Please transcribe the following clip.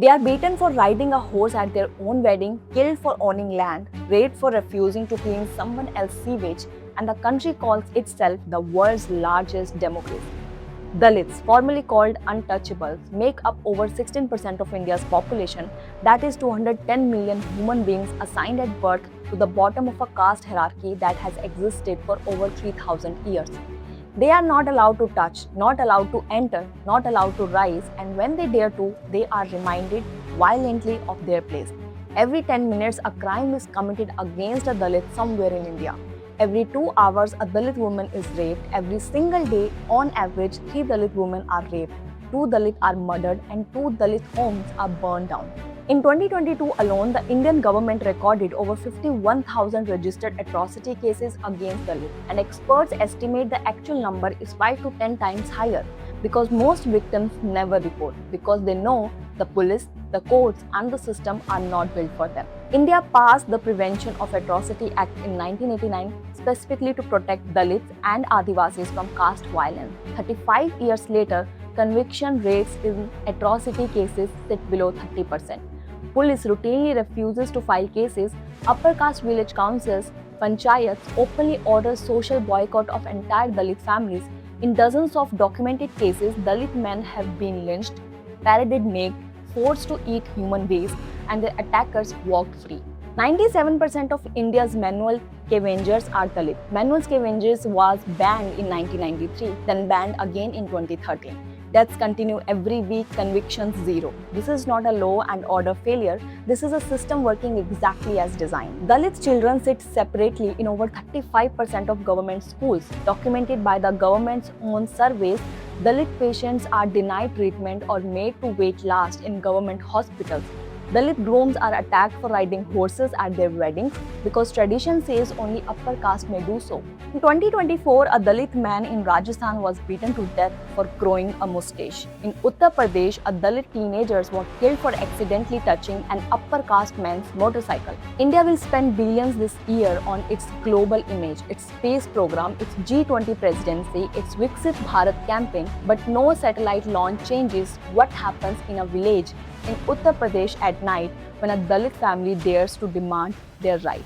They are beaten for riding a horse at their own wedding, killed for owning land, raped for refusing to clean someone else's sewage, and the country calls itself the world's largest democracy. Dalits, formerly called untouchables, make up over 16% of India's population, that is 210 million human beings assigned at birth to the bottom of a caste hierarchy that has existed for over 3000 years. They are not allowed to touch, not allowed to enter, not allowed to rise, and when they dare to, they are reminded violently of their place. Every 10 minutes, a crime is committed against a Dalit somewhere in India. Every 2 hours, a Dalit woman is raped. Every single day, on average, 3 Dalit women are raped, 2 Dalit are murdered, and 2 Dalit homes are burned down. In 2022 alone, the Indian government recorded over 51,000 registered atrocity cases against Dalit, and experts estimate the actual number is 5 to 10 times higher because most victims never report because they know the police, the courts, and the system are not built for them. India passed the Prevention of Atrocity Act in 1989 specifically to protect Dalits and Adivasis from caste violence. 35 years later, conviction rates in atrocity cases sit below 30%. Police routinely refuses to file cases. Upper caste village councils, panchayats openly order social boycott of entire Dalit families. In dozens of documented cases, Dalit men have been lynched, paraded naked, forced to eat human waste, and their attackers walked free. 97% of India's manual scavengers are Dalit. Manual scavengers was banned in 1993, then banned again in 2013. Deaths continue every week, convictions zero. This is not a law and order failure. This is a system working exactly as designed. Dalit children sit separately in over 35% of government schools. Documented by the government's own surveys, Dalit patients are denied treatment or made to wait last in government hospitals. Dalit grooms are attacked for riding horses at their weddings because tradition says only upper caste may do so. In 2024, a Dalit man in Rajasthan was beaten to death for growing a mustache. In Uttar Pradesh, a Dalit teenager was killed for accidentally touching an upper caste man's motorcycle. India will spend billions this year on its global image, its space program, its G20 presidency, its Viksit Bharat campaign, but no satellite launch changes what happens in a village in Uttar Pradesh at night when a Dalit family dares to demand their rights.